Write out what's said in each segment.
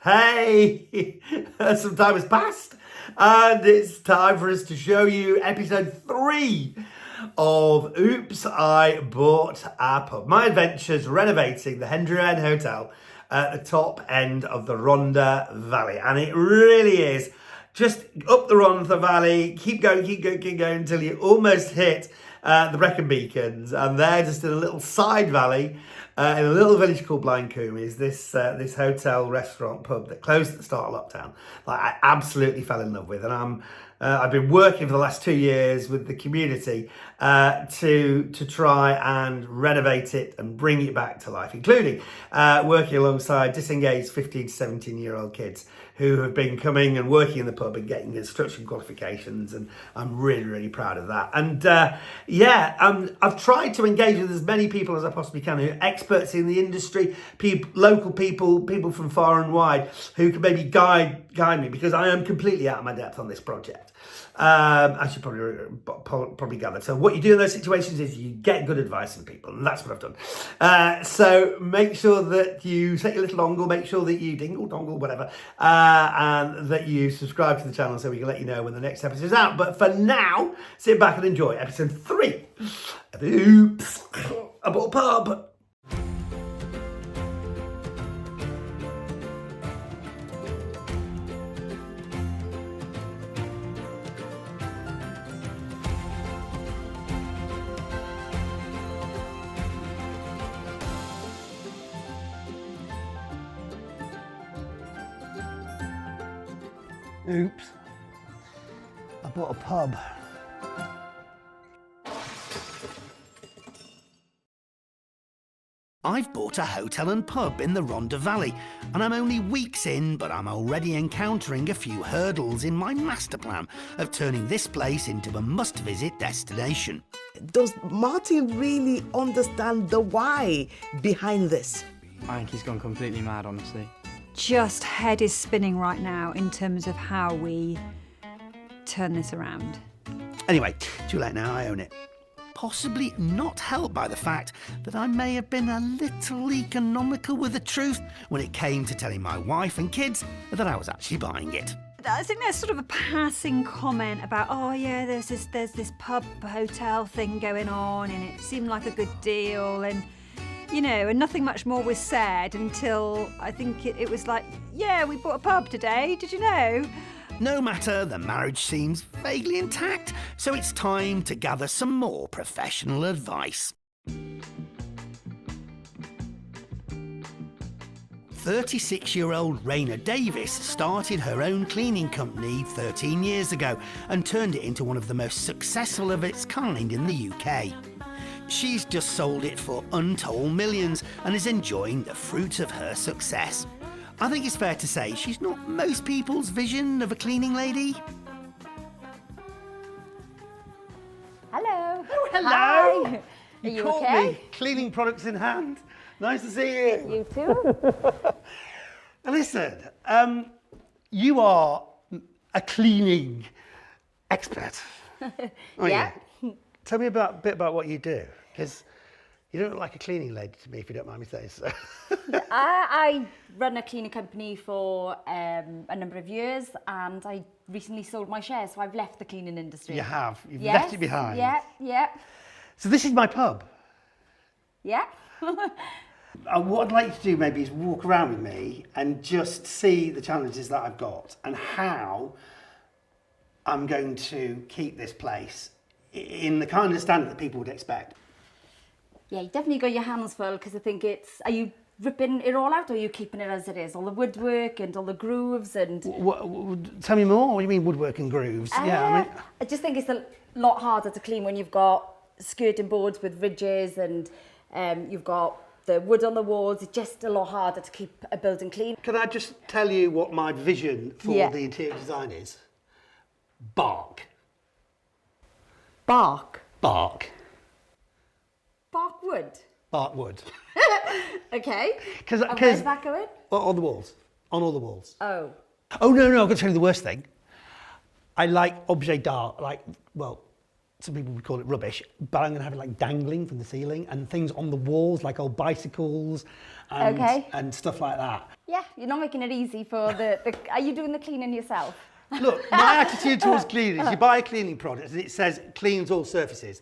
Hey, some time has passed, and it's time for us to show you episode 3 of Oops, I Bought a Pub. My adventures renovating the Hendry Inn Hotel at the top end of the Rhondda Valley, and it really is just up the Rhondda Valley. Keep going until you almost hit the Brecon Beacons, and there, just in a little side valley, in a little village called Blaencoombe, is this hotel, restaurant, pub that closed at the start of lockdown. Like, I absolutely fell in love with, and I've been working for the last 2 years with the community to try and renovate it and bring it back to life, including working alongside disengaged 15 to 17-year-old kids who have been coming and working in the pub and getting instruction qualifications, and I'm really proud of that. And I've tried to engage with as many people as I possibly can, who are experts in the industry, local people from far and wide, who can maybe guide me, because I am completely out of my depth on this project. As you probably gathered. So what you do in those situations is you get good advice from people, and that's what I've done. So make sure that you set your little dongle, make sure that you dingle, dongle, whatever, and that you subscribe to the channel so we can let you know when the next episode is out. But for now, sit back and enjoy episode 3 of Oops, I Bought a Pub. Oops, I bought a pub. I've bought a hotel and pub in the Rhondda Valley, and I'm only weeks in, but I'm already encountering a few hurdles in my master plan of turning this place into a must-visit destination. Does Martin really understand the why behind this? I think he's gone completely mad, honestly. Just head is spinning right now in terms of how we turn this around. Anyway, too late now, I own it. Possibly not helped by the fact that I may have been a little economical with the truth when it came to telling my wife and kids that I was actually buying it. I think there's sort of a passing comment about, oh yeah, there's this pub hotel thing going on, and it seemed like a good deal, and and nothing much more was said until I think it was like, yeah, we bought a pub today, did you know? No matter, the marriage seems vaguely intact, so it's time to gather some more professional advice. 36-year-old Raina Davis started her own cleaning company 13 years ago and turned it into one of the most successful of its kind in the UK. She's just sold it for untold millions and is enjoying the fruits of her success. I think it's fair to say she's not most people's vision of a cleaning lady. Hello. Oh, hello. Hi. Are you caught okay? me, cleaning products in hand. Nice to see you. You too. Listen, you are a cleaning expert. Yeah. Tell me a bit about what you do, because you don't look like a cleaning lady to me, if you don't mind me saying so. I run a cleaning company for a number of years, and I recently sold my shares, so I've left the cleaning industry. You have. You've Yes, left it behind. Yeah. So this is my pub. Yeah. What I'd like you to do maybe is walk around with me and just see the challenges that I've got and how I'm going to keep this place in the kind of standard that people would expect. Yeah, you definitely got your hands full, because I think are you ripping it all out, or are you keeping it as it is? All the woodwork and all the grooves and... Tell me more. What do you mean woodwork and grooves? I just think it's a lot harder to clean when you've got skirting boards with ridges, and you've got the wood on the walls. It's just a lot harder to keep a building clean. Can I just tell you what my vision for Yeah. the interior design is? Bark. Bark. Bark. Bark wood. Bark wood. Okay. Because And where's that going? on the walls. On all the walls. Oh. Oh, no, I'm going to tell you the worst thing. I like objet d'art, some people would call it rubbish, but I'm going to have it like dangling from the ceiling and things on the walls like old bicycles and, Okay. and stuff like that. Yeah, you're not making it easy for the are you doing the cleaning yourself? Look, my attitude towards cleaning is you buy a cleaning product and it says cleans all surfaces.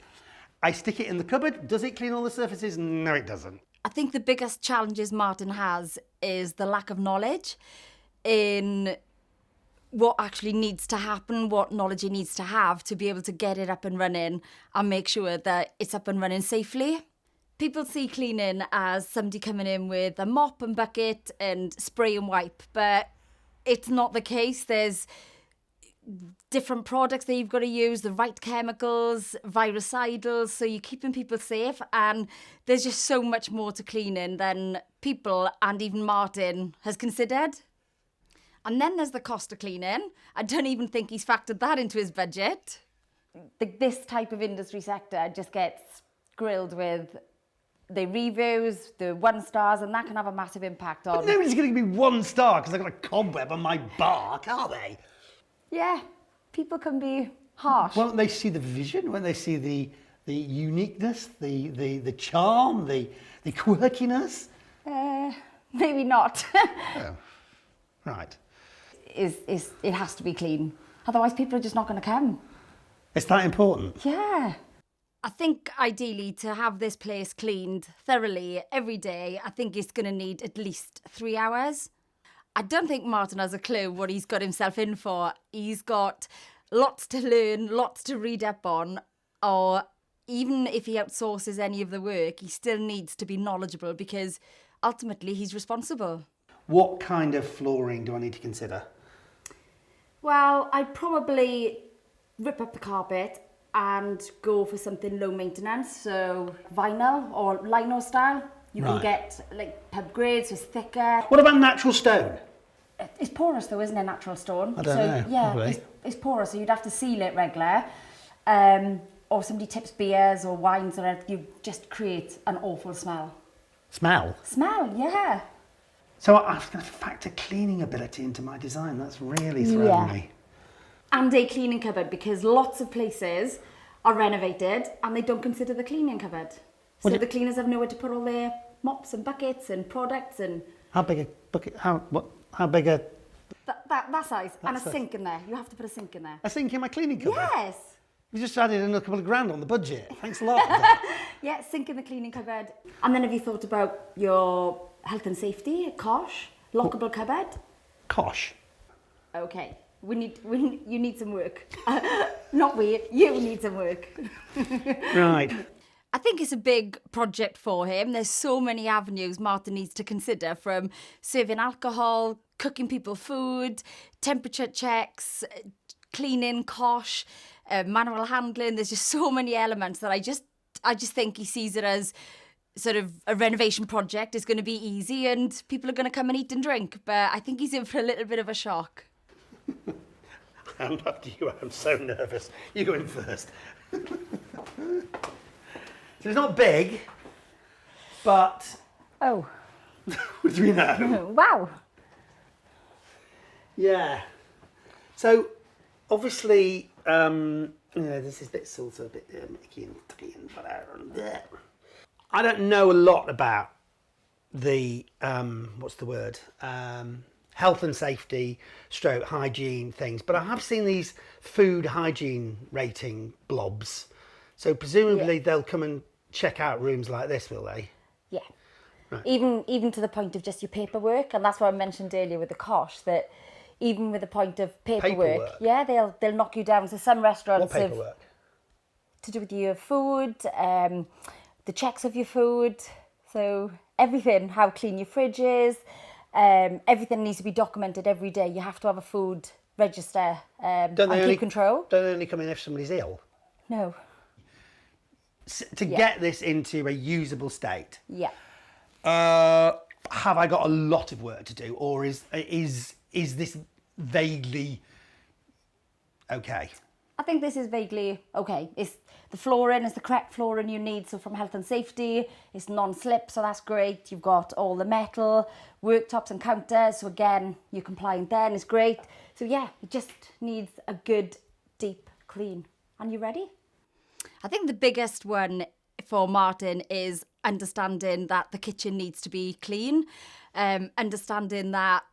I stick it in the cupboard. Does it clean all the surfaces? No, it doesn't. I think the biggest challenges Martin has is the lack of knowledge in what actually needs to happen, what knowledge he needs to have to be able to get it up and running and make sure that it's up and running safely. People see cleaning as somebody coming in with a mop and bucket and spray and wipe, but it's not the case. There's different products that you've got to use, the right chemicals, virucidals, so you're keeping people safe, and there's just so much more to cleaning than people and even Martin has considered. And then there's the cost of cleaning. I don't even think he's factored that into his budget. This type of industry sector just gets grilled with the reviews, the 1 stars, and that can have a massive impact on... But nobody's going to give me 1 star because I've got a cobweb on my bark, are they? Yeah, people can be harsh. Won't they see the vision? Won't they see the uniqueness, the charm, the quirkiness? Maybe not. Oh, right. It has to be clean. Otherwise, people are just not going to come. It's that important. Yeah. I think ideally to have this place cleaned thoroughly every day, I think it's going to need at least 3 hours. I don't think Martin has a clue what he's got himself in for. He's got lots to learn, lots to read up on, or even if he outsources any of the work, he still needs to be knowledgeable because ultimately he's responsible. What kind of flooring do I need to consider? Well, I'd probably rip up the carpet and go for something low maintenance, so vinyl or lino style. You can Right. get like pub grade, so it's thicker. What about natural stone? It's porous though, isn't it, natural stone? I don't so, know, Yeah, probably. it's porous, so you'd have to seal it regular. Or somebody tips beers or wines or anything, you just create an awful smell. Smell? Smell, yeah. So I've got to factor cleaning ability into my design. That's really throwing Yeah. me. And a cleaning cupboard, because lots of places are renovated and they don't consider the cleaning cupboard. So the cleaners have nowhere to put all their mops and buckets and products and How big a bucket? How big a that size. And a size. sink in there. You have to put a sink in there. sink in my cleaning cupboard? Yes. You just added in a couple of grand on the budget. Thanks a lot. Yeah, sink in the cleaning cupboard. And then have you thought about your health and safety, Kosh, lockable cupboard? Kosh. Okay, you need some work. Not we, you need some work. Right. I think it's a big project for him. There's so many avenues Martin needs to consider, from serving alcohol, cooking people food, temperature checks, cleaning, Kosh, manual handling. There's just so many elements that I just think he sees it as sort of a renovation project. It's going to be easy and people are going to come and eat and drink. But I think he's in for a little bit of a shock. I'm after you. I'm so nervous. You go in first. So it's not big, but Oh, what do we know? wow. Yeah. So obviously, this is a bit sort of a bit icky and tucky and whatever. I don't know a lot about the what's the word? Health and safety, stroke hygiene things, but I have seen these food hygiene rating blobs. So presumably they'll come and check out rooms like this, will they? Yeah. Right. Even to the point of just your paperwork, and that's what I mentioned earlier with the Kosh, that even with the point of paperwork. Yeah, they'll knock you down. So some restaurants What have paperwork? to do with your food, the checks of your food, so everything, how clean your fridge is, everything needs to be documented every day. You have to have a food register and keep control. Don't they only come in if somebody's ill? No. To get this into a usable state, Yeah. have I got a lot of work to do, or is this vaguely okay? I think this is vaguely okay. It's the flooring is the correct flooring you need. So from health and safety, it's non-slip, so that's great. You've got all the metal worktops and counters. So again, you're compliant then, it's great. So yeah, it just needs a good, deep clean. And you ready? I think the biggest one for Martin is understanding that the kitchen needs to be clean, understanding that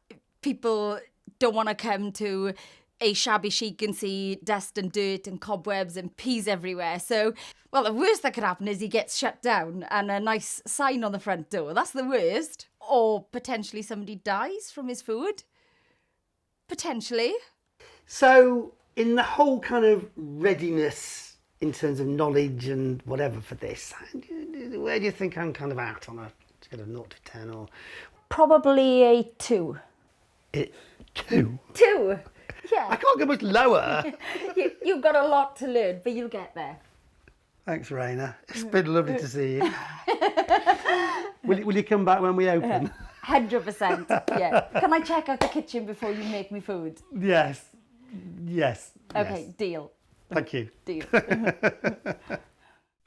people don't want to come to a shabby chic and see dust and dirt and cobwebs and peas everywhere. So, well, the worst that could happen is he gets shut down and a nice sign on the front door. That's the worst. Or potentially somebody dies from his food. Potentially. So, in the whole kind of readiness in terms of knowledge and whatever for this, where do you think I'm kind of at on a scale of 0 to 10? Or Probably a 2. 2? 2? Yeah. I can't go much lower. You've got a lot to learn, but you'll get there. Thanks, Raina. It's been lovely to see you. Will you come back when we open? 100%, yeah. Can I check out the kitchen before you make me food? Yes. Okay, Yes. deal. Thank you. Deal.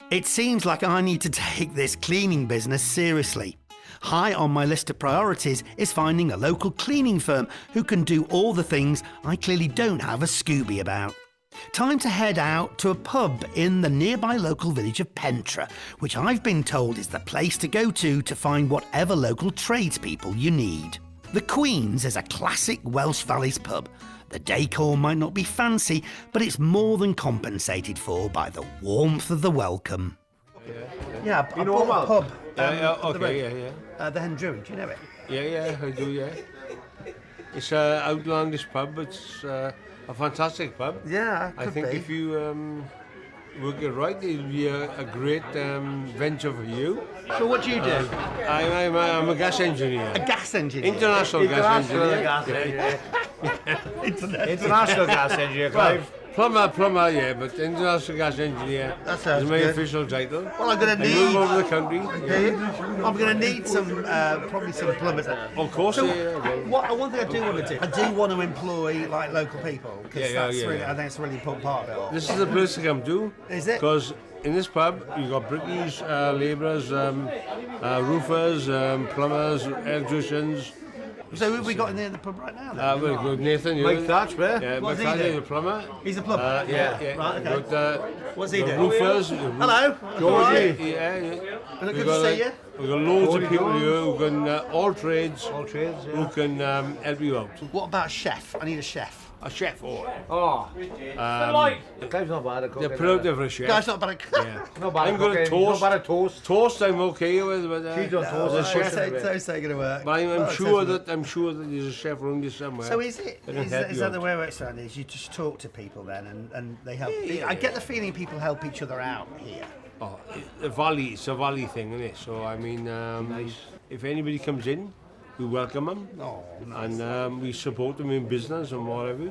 It seems like I need to take this cleaning business seriously. High on my list of priorities is finding a local cleaning firm who can do all the things I clearly don't have a Scooby about. Time to head out to a pub in the nearby local village of Pentre, which I've been told is the place to go to find whatever local tradespeople you need. The Queen's is a classic Welsh Valleys pub. The decor might not be fancy, but it's more than compensated for by the warmth of the welcome. Yeah, I bought a pub. The Hen Druid, do you know it? Yeah, I do, yeah. It's an outlandish pub, it's a fantastic pub. Yeah, I think if you work it right, it'll be a great venture for you. So what do you do? I'm a gas engineer. A gas engineer? International gas engineer. International gas engineer, Clive. Plumber, yeah, but international gas engineer That sounds is my good. official title. Well, I'm going to I move need... over the country. I'm going to need some, probably some plumbers. Of course, So, yeah. one thing I do want to do, I do want to employ like local people because Yeah, that's yeah, really, yeah. I think it's a really important part of it all. This is the place to come to. Is it? Because in this pub, you've got brickies, labourers, roofers, plumbers, electricians. So who have we got in there in the pub right now? Then? Very good, Nathan. Mike Thatchbury. Yeah, What's Mike he Thatchbury, do? the plumber. He's a plumber. Yeah. Right, okay. Got, What's he the do? roofers. Hello. Georgie. Hi. Yeah. Good We've to got, see you. We've got loads of people here who can, all trades, yeah. who can help you out. What about a chef? I need a chef. A chef, Oh, um, Clive's not bad at they're cooking. put out there for a chef. Guys, not bad. Yeah. Not bad I'm at good at cooking. He's toast. not bad at toast. Toast I'm okay with, but She's done toast. as a chef. Toast ain't going to work. But I'm Well, sure toast that there's a chef around you somewhere. So is it? that can Is help that you the out. way it works around? Is you just talk to people then, and they help? Yeah. I get the feeling people help each other out here. Oh, the valley, it's a valley thing, isn't it? So I mean, if anybody comes in, we welcome them. Oh, nice. And we support them in business and whatever.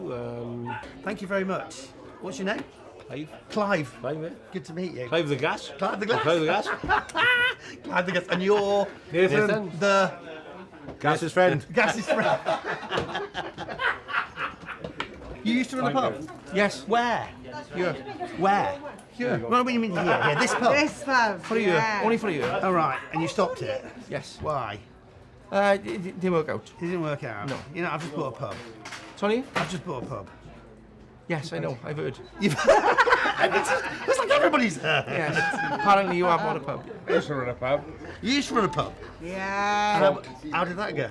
Thank you very much. What's your name? Clive, Clive. eh? Good to meet you. Clive the gas. Clive the Glass. Clive the gas. Clive the Gas. And you're Nathan. the Gas's friend. Gas's friend. You used to run a pub? Yes. Where? Here. Where? Here. What do you mean here? Yeah, this pub? This pub. For a year. Only for a year. All right. And you stopped it? Yes. Why? It didn't work out. It didn't work out? No. You know, I've just bought a pub. Tony? I've just bought a pub. Yes, I know. I've heard. It's like everybody's there. Yes. Apparently you have bought a pub. I used to run a pub. You used to run a pub. Yeah. How did that go?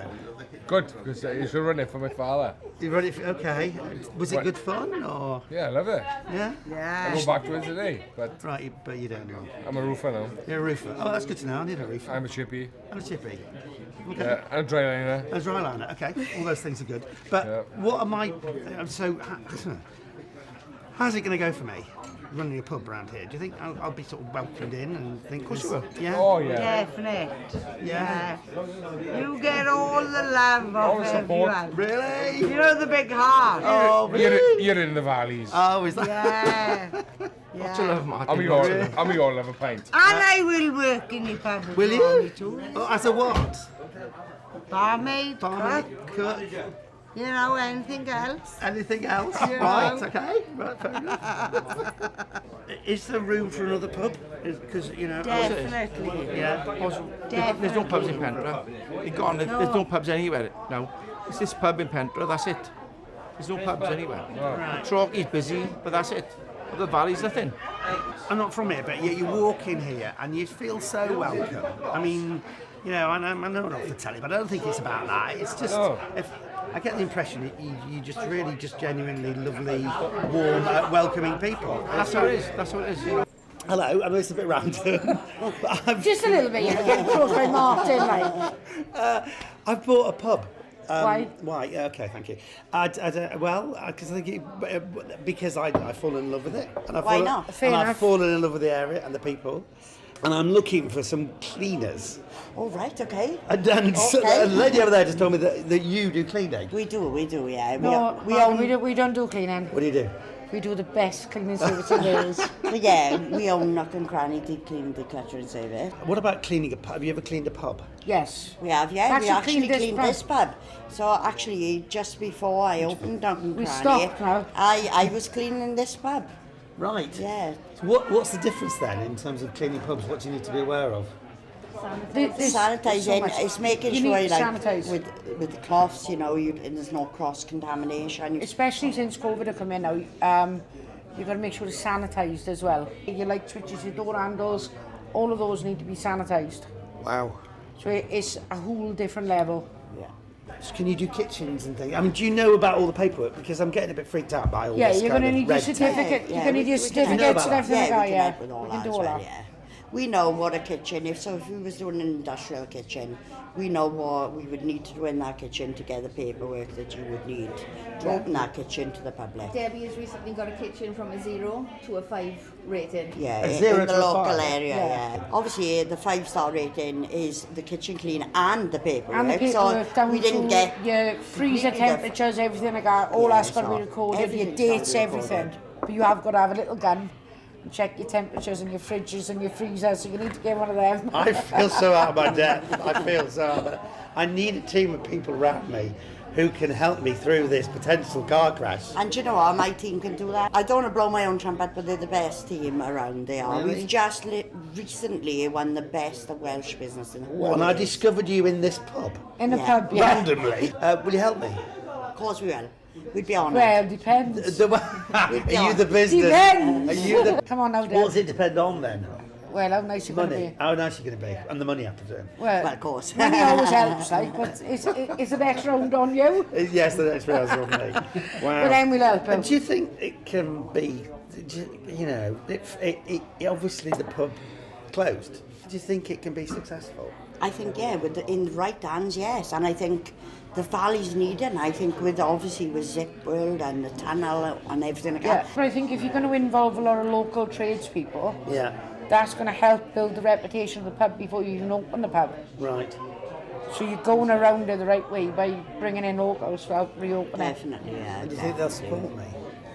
Good, because I used to run it for my father. You run it for, okay. Was it good fun or? Yeah, I love it. Yeah? Yeah. Go back to it today, but Right, but you don't know. I'm a roofer now. You're a roofer. Oh, that's good to know. I need a roofer. I'm a chippy. And a chippy. Okay. I'm a dry liner. A dry liner. Okay. All those things are good. But Yeah. what am I? So, how's it going to go for me? Running a pub around here. Do you think I'll be sort of welcomed in and think? Of course you will. Yeah. Oh, yeah. Definite. Yeah. You get all the love of support. everyone. Really? You know the big heart. Oh, really? You're in the valleys. Oh, is that? Yeah. Lots of love, Martin. And we all have a pint. And I will work in the pub. if Will want me you? to. Oh, as a what? Barmaid, Barmaid, cook, cook. you know, anything else. Anything else? Yeah. Right, okay. Right, fair enough. Is there room for another pub? Because, you know... Definitely. Yeah. There's no pubs in Pentre. You're gone. There's no pubs anywhere now. It's this pub in Pentre, that's it. There's no pubs anywhere. Right. Trockey's busy, but that's it. The valley's nothing. I'm not from here, but you walk in here and you feel so welcome. I mean, you know, I know not off the telly, but I don't think it's about that. It's just, if I get the impression that you just really just genuinely lovely, warm, welcoming people. That's what it is. That's what it is. You know. Hello, I know it's a bit random, but Just a little bit, you know, getting close by Martin, like. I've bought a pub. Why? Why? Yeah, okay, thank you. Because I think because I've fallen in love with it, and I've Why not? Fair I've enough. fallen in love with the area and the people, and I'm looking for some cleaners. Oh, right, okay. And Okay. a lady over there just told me that you do cleaning. We do, yeah. No, we don't do cleaning. What do you do? We do the best cleaning service in Wales. Yeah, we own Nook and Cranny Deep Clean Decluttering Service. What about cleaning a pub? Have you ever cleaned a pub? Yes. We have, yeah. We actually cleaned pub. this pub. So actually, just before I opened Nook and We Cranny, stopped now. I was cleaning this pub. Right. Yeah. So what's the difference then in terms of cleaning pubs? What do you need to be aware of? There's so Sanitising much. is making You sure, need to like, sanitise. with the cloths, you know, and there's no cross-contamination. Especially since COVID have come in now, you've got to make sure it's sanitised as well. Your light switches, your door handles, all of those need to be sanitised. Wow. So it's a whole different level. So can you do kitchens and things? I mean, do you know about all the paperwork? Because I'm getting a bit freaked out by all Yeah, this you're kind going to of need your red tape. certificate. You're going to need your we can help. certificates and that. everything like Yeah, that. we can Yeah, help with all we can that do as all well, that. yeah. We know what a kitchen, if we was doing an industrial kitchen, we know what we would need to do in that kitchen to get the paperwork that you would need to open that kitchen to the public. Debbie has recently got a kitchen from a 0 to a 5 rating. Yeah, A 0 in the to a local 5? area, yeah. Obviously, the 5-star rating is the kitchen clean and the paperwork. And the paperwork so down we didn't to get your freezer completely temperatures, everything like that. All that's got to be so recorded, your everything's gotta dates, be everything. recorded. But you have got to have a little gun and check your temperatures and your fridges and your freezers, so you need to get one of them. I feel so out of my depth. I feel so out of it. I need a team of people around me who can help me through this potential car crash. And do you know what, my team can do that. I don't want to blow my own trumpet, but they're the best team around. They are. Really? We've just recently won the best of Welsh business in the world. And I discovered you in this pub. In the Yeah. pub, yeah. Randomly. Will you help me? Of course we will. We'd be honoured. Well, depends. Are you the business? Depends. Are you the... Come on now, What does Dad. it depend on then? Well, how nice you going to Money. be? How nice are you going to be? And the money I presume. Well, of course. Money always helps, like, but it's an extra round on you. Yes, the next round's on me. Wow. But then we'll help him. And do you think it can be, you know, it obviously the pub closed. Do you think it can be successful? I think, yeah, in the right hands, yes. And I think the valley's needed. I think obviously with Zip World and the tunnel and everything like Yeah, that. but I think if you're going to involve a lot of local tradespeople, Yeah. that's going to help build the reputation of the pub before you even open the pub. Right. So you're going around it the right way by bringing in locals to help reopen it. Definitely, yeah. And do you think they'll support me?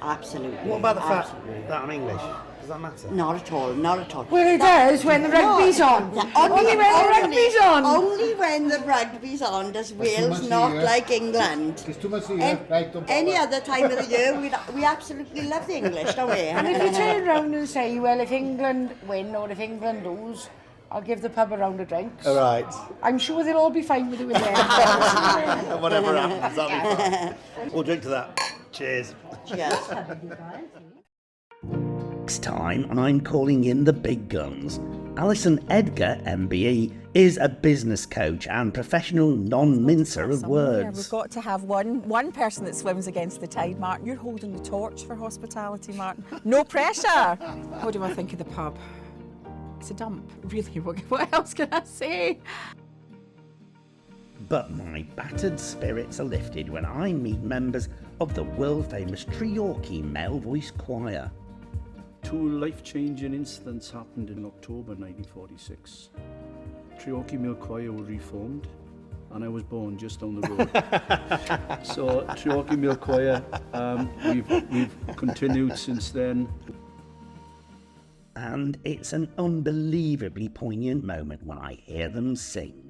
Absolutely. What about the fact Absolutely. that I'm English? Does that matter? Not at all, not at all. Well, it does when the rugby's on. Yeah, Only when the rugby's on. Only when the rugby's on does Wales not like England. It's too much here, right? Don't Any bother. other time of the year, we absolutely love the English, don't we? And if you turn around and say, well, if England win or if England lose, I'll give the pub a round of drinks. All right. I'm sure they'll all be fine with it with them. Whatever happens, that'll be fine. We'll drink to that. Cheers. Cheers. Next time, I'm calling in the big guns. Alison Edgar, MBE, is a business coach and professional non-mincer of words. We've got to have one person that swims against the tide, Martin. You're holding the torch for hospitality, Martin. No pressure. What do I think of the pub? It's a dump. Really, what else can I say? But my battered spirits are lifted when I meet members of the world-famous Treorchy Male Voice Choir. 2 life-changing incidents happened in October 1946. Treorchy Male Choir were reformed, and I was born just down the road. So Treorchy Male Choir, we've continued since then. And it's an unbelievably poignant moment when I hear them sing.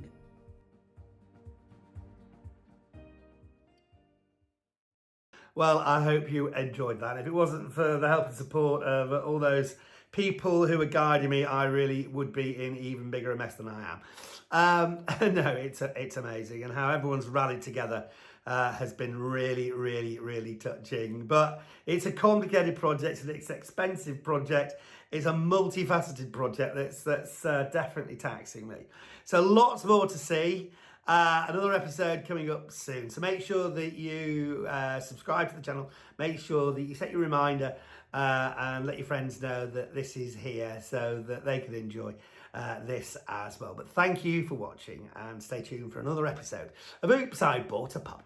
Well, I hope you enjoyed that. If it wasn't for the help and support of all those people who were guiding me, I really would be in even bigger a mess than I am. No, it's amazing, and how everyone's rallied together has been really, really, really touching. But it's a complicated project and it's an expensive project. It's a multifaceted project that's definitely taxing me. So lots more to see. Another episode coming up soon. So make sure that you subscribe to the channel. Make sure that you set your reminder and let your friends know that this is here so that they can enjoy this as well. But thank you for watching and stay tuned for another episode of Oops, I Bought a Pub.